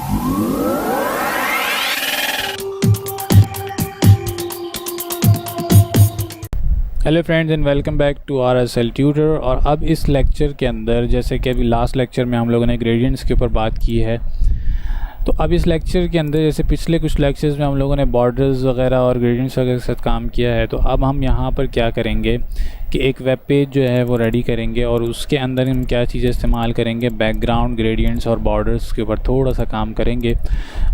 Hello friends and welcome back to RSL tutor. और अब इस लेक्चर के अंदर, जैसे कि अभी लास्ट लेक्चर में हम लोगों ने ग्रेडियंट्स के ऊपर बात की है, तो अब इस लेक्चर के अंदर जैसे पिछले कुछ लेक्चर्स में हम लोगों ने बॉर्डर्स वगैरह और ग्रेडियंट्स वगैरह के साथ काम किया है, तो अब हम यहाँ पर क्या करेंगे कि एक वेब पेज जो है वो रेडी करेंगे और उसके अंदर हम क्या चीज़ें इस्तेमाल करेंगे, बैकग्राउंड, ग्रेडियंट्स और बॉर्डर्स के ऊपर थोड़ा सा काम करेंगे।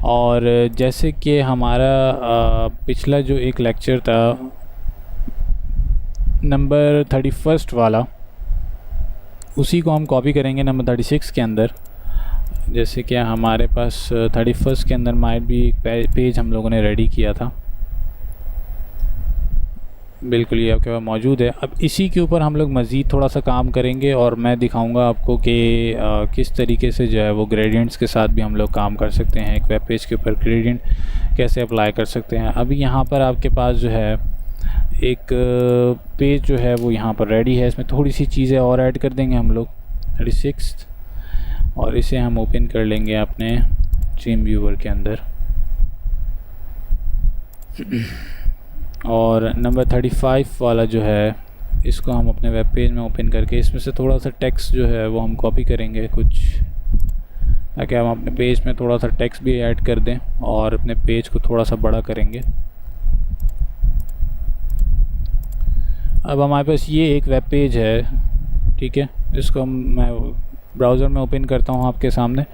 और जैसे कि हमारा पिछला जो एक लेक्चर था नंबर 31 वाला, उसी को हम कॉपी करेंगे नंबर 36 के अंदर। जैसे कि हमारे पास 31 के अंदर माइट भी एक पेज हम लोगों ने रेडी किया था, बिल्कुल ये आपके पास मौजूद है। अब इसी के ऊपर हम लोग मज़ीद थोड़ा सा काम करेंगे और मैं दिखाऊंगा आपको कि किस तरीके से जो है वो ग्रेडियंट्स के साथ भी हम लोग काम कर सकते हैं। एक वेब पेज के ऊपर ग्रेडियंट कैसे अप्लाई कर सकते हैं। अभी यहाँ पर आपके पास जो है एक पेज जो है वो यहाँ पर रेडी है। इसमें थोड़ी सी चीज़ें और ऐड कर देंगे हम लोग 36, और इसे हम ओपन कर लेंगे अपने ड्रीम व्यूअर के अंदर। और नंबर 35 वाला जो है, इसको हम अपने वेब पेज में ओपन करके इसमें से थोड़ा सा टेक्स्ट जो है वो हम कॉपी करेंगे कुछ, ताकि हम अपने पेज में थोड़ा सा टेक्स्ट भी ऐड कर दें और अपने पेज को थोड़ा सा बड़ा करेंगे। अब हमारे पास ये एक वेब पेज है, ठीक है, इसको मैं ब्राउज़र में ओपन करता हूँ आपके सामने।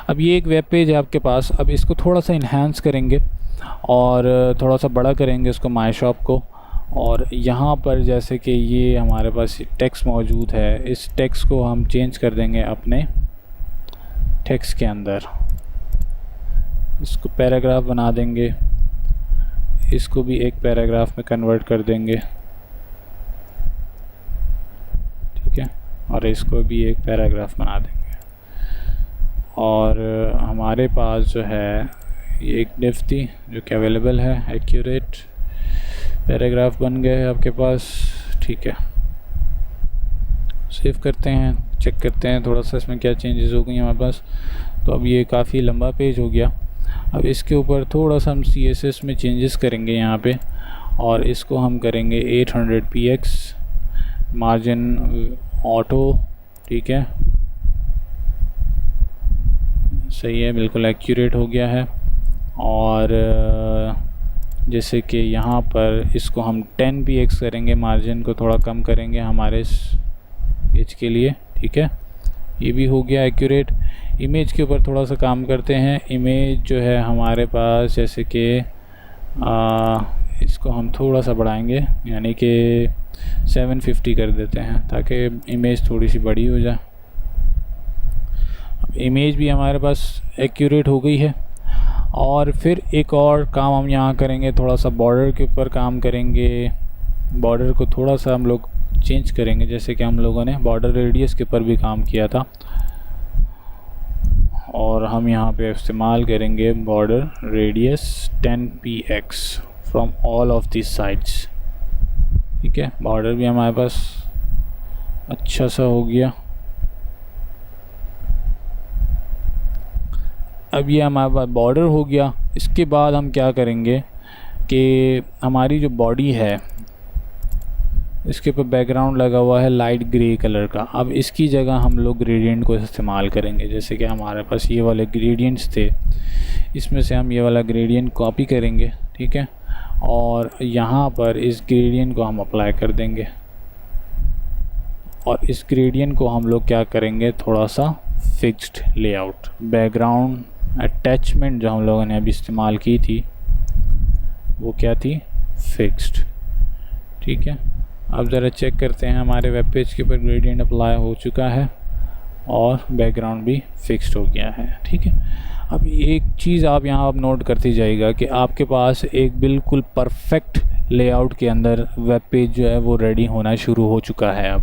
अब ये एक वेब पेज है आपके पास। अब इसको थोड़ा सा इन्हांस करेंगे और थोड़ा सा बड़ा करेंगे इसको, माई शॉप को। और यहाँ पर जैसे कि ये हमारे पास टेक्स्ट मौजूद है, इस टेक्स्ट को हम चेंज कर देंगे अपने टेक्स्ट के अंदर। इसको पैराग्राफ बना देंगे, इसको भी एक पैराग्राफ में कन्वर्ट कर देंगे, और इसको भी एक पैराग्राफ बना देंगे। और हमारे पास जो है ये एक डिफ थी जो कि अवेलेबल है, एक्यूरेट पैराग्राफ बन गए आपके पास, ठीक है। सेव करते हैं, चेक करते हैं थोड़ा सा इसमें क्या चेंजेस हो गई हमारे पास। तो अब ये काफ़ी लंबा पेज हो गया। अब इसके ऊपर थोड़ा सा हम CSS में चेंजेस करेंगे यहाँ पे, और इसको हम करेंगे 800 px, मार्जिन ऑटो, ठीक है, सही है, बिल्कुल एक्यूरेट हो गया है। और जैसे कि यहाँ पर इसको हम 10 px करेंगे, मार्जिन को थोड़ा कम करेंगे हमारे इस पेज के लिए, ठीक है, ये भी हो गया एक्यूरेट। इमेज के ऊपर थोड़ा सा काम करते हैं। इमेज जो है हमारे पास, जैसे कि इसको हम थोड़ा सा बढ़ाएंगे, यानी कि 750 कर देते हैं ताकि इमेज थोड़ी सी बड़ी हो जाए। अब इमेज भी हमारे पास एक्यूरेट हो गई है। और फिर एक और काम हम यहाँ करेंगे, थोड़ा सा बॉर्डर के ऊपर काम करेंगे। बॉर्डर को थोड़ा सा हम लोग चेंज करेंगे, जैसे कि हम लोगों ने बॉर्डर रेडियस के ऊपर भी काम किया था, और हम यहाँ पे इस्तेमाल करेंगे border radius 10 px from all of this sides, ठीक है। बॉर्डर भी हमारे पास अच्छा सा हो गया। अब ये हमारे पास बॉर्डर हो गया। इसके बाद हम क्या करेंगे कि हमारी जो बॉडी है इसके ऊपर बैकग्राउंड लगा हुआ है लाइट ग्रे कलर का। अब इसकी जगह हम लोग ग्रेडियंट को इस्तेमाल करेंगे। जैसे कि हमारे पास ये वाले ग्रेडियंट्स थे, इसमें से हम ये वाला ग्रेडियंट कॉपी करेंगे, ठीक है, और यहाँ पर इस ग्रेडियंट को हम अप्लाई कर देंगे। और इस ग्रेडियंट को हम लोग क्या करेंगे, थोड़ा सा फिक्स्ड लेआउट, बैकग्राउंड अटैचमेंट जो हम लोगों ने अभी इस्तेमाल की थी वो क्या थी, फिक्स्ड, ठीक है। अब ज़रा चेक करते हैं, हमारे वेब पेज के ऊपर ग्रेडियंट अप्लाई हो चुका है और बैकग्राउंड भी फिक्स्ड हो गया है, ठीक है। अब एक चीज़ आप यहाँ आप नोट करती जाइएगा कि आपके पास एक बिल्कुल परफेक्ट लेआउट के अंदर वेब पेज जो है वो रेडी होना शुरू हो चुका है।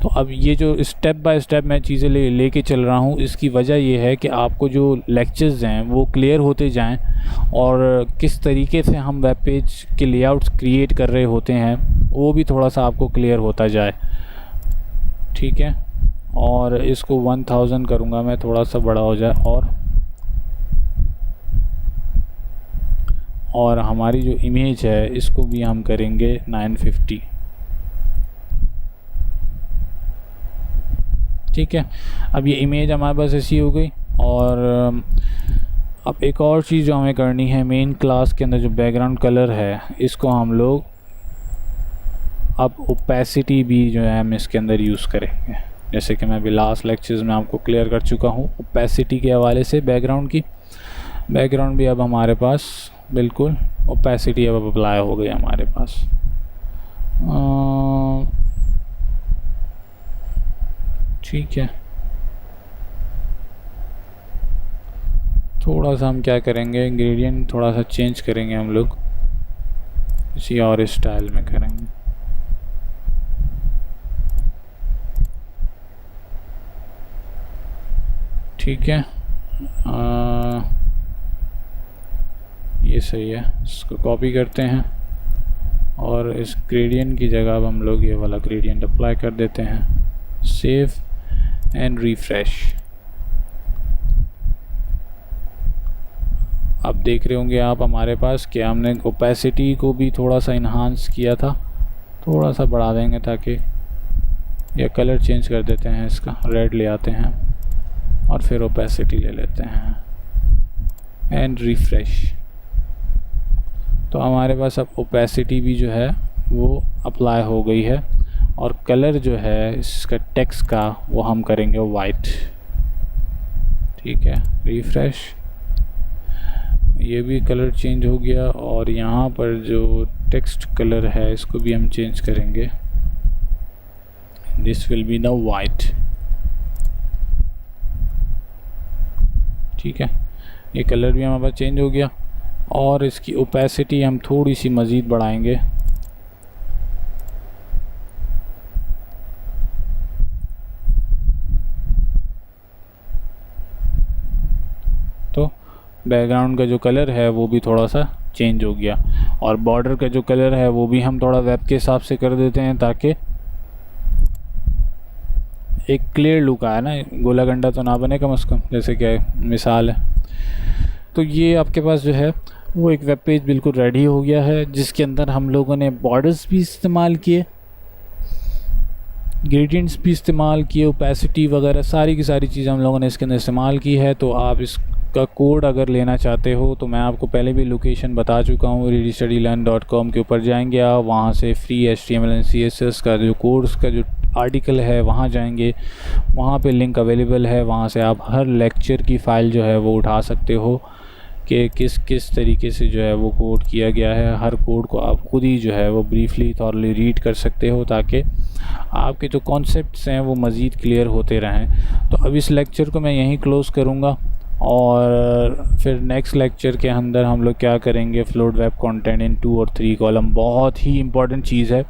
तो अब ये जो स्टेप बाय स्टेप मैं चीज़ें लेके चल रहा हूँ, इसकी वजह ये है कि आपको जो लेक्चर्स हैं वो क्लियर होते जाएं और किस तरीके से हम वेब पेज के लेआउट्स क्रिएट कर रहे होते हैं वो भी थोड़ा सा आपको क्लियर होता जाए, ठीक है। और इसको 1000 करूँगा मैं, थोड़ा सा बड़ा हो जाए। और और हमारी जो इमेज है इसको भी हम करेंगे 950। ठीक है, अब ये इमेज हमारे पास ऐसी हो गई। और अब एक और चीज़ जो हमें करनी है, मेन क्लास के अंदर जो बैकग्राउंड कलर है इसको हम लोग अब ओपेसिटी भी जो है हम इसके अंदर यूज़ करेंगे। जैसे कि मैं अभी लास्ट लेक्चर्स में आपको क्लियर कर चुका हूँ ओपेसिटी के हवाले से बैकग्राउंड की। बैकग्राउंड भी अब हमारे पास बिल्कुल ओपेसिटी अब अप्लाई हो गई हमारे पास। ठीक है, थोड़ा सा हम क्या करेंगे, ग्रेडियंट थोड़ा सा चेंज करेंगे हम लोग, किसी और स्टाइल में करेंगे। ठीक है, ये सही है, इसको कॉपी करते हैं और इस ग्रेडियंट की जगह अब हम लोग ये वाला ग्रेडियंट अप्लाई कर देते हैं। Save and refresh. अब देख रहे होंगे आप हमारे पास कि हमने ओपेसिटी को भी थोड़ा सा इन्हांस किया था, थोड़ा सा बढ़ा देंगे ताकि ये कलर चेंज कर देते हैं, इसका रेड ले आते हैं और फिर ओपेसिटी ले लेते हैं एंड रिफ्रेश। तो हमारे पास अब ओपेसिटी भी जो है वो अप्लाई हो गई है और कलर जो है इसका टेक्स्ट का वो हम करेंगे वाइट। ठीक है, रिफ्रेश, ये भी कलर चेंज हो गया और यहाँ पर जो टेक्स्ट कलर है इसको भी हम चेंज करेंगे। This will be the white. ठीक है, ये कलर भी हमारे पास चेंज हो गया और इसकी ओपेसिटी हम थोड़ी सी मज़ीद बढ़ाएंगे। तो बैकग्राउंड का जो कलर है वो भी थोड़ा सा चेंज हो गया और बॉर्डर का जो कलर है वो भी हम थोड़ा वेब के हिसाब से कर देते हैं ताकि एक क्लियर लुक आए ना, गोला गंडा तो ना बने कम से कम, जैसे कि मिसाल है। तो ये आपके पास जो है वो एक वेब पेज बिल्कुल रेडी हो गया है जिसके अंदर हम लोगों ने बॉर्डर्स भी इस्तेमाल किए, ग्रेडियंट्स भी इस्तेमाल किए, ओपेसिटी वगैरह सारी की सारी चीज़ें हम लोगों ने इसके अंदर इस्तेमाल की है। तो आप इसका कोड अगर लेना चाहते हो तो मैं आपको पहले भी लोकेशन बता चुका हूँ, readystudylearn.com के ऊपर जाएंगे आप, वहाँ से फ्री HTML एंड CSS का जो कोर्स का जो आर्टिकल है वहाँ जाएंगे, वहाँ पे लिंक अवेलेबल है, वहाँ से आप हर लेक्चर की फ़ाइल जो है वो उठा सकते हो कि किस किस तरीके से जो है वो कोड किया गया है। हर कोड को आप खुद ही जो है वो ब्रीफली थॉरली रीड कर सकते हो ताकि आपके जो कॉन्सेप्ट्स हैं वो मज़ीद क्लियर होते रहें। तो अब इस लेक्चर को मैं यहीं क्लोज़ करूँगा और फिर नेक्स्ट लेक्चर के अंदर हम लोग क्या करेंगे, फ्लोट वेब कंटेंट इन 2 और 3 कॉलम। बहुत ही इम्पॉर्टेंट चीज़ है,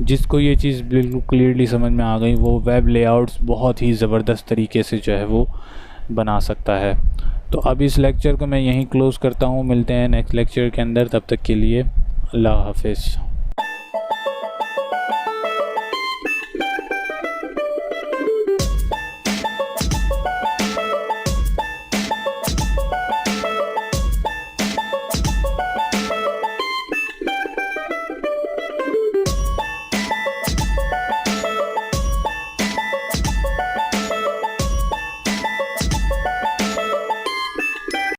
जिसको ये चीज़ बिल्कुल क्लियरली समझ में आ गई वो वेब लेआउट्स बहुत ही ज़बरदस्त तरीके से जो है वो बना सकता है। तो अब इस लेक्चर को मैं यहीं क्लोज़ करता हूँ, मिलते हैं नेक्स्ट लेक्चर के अंदर, तब तक के लिए अल्लाह हाफिज़।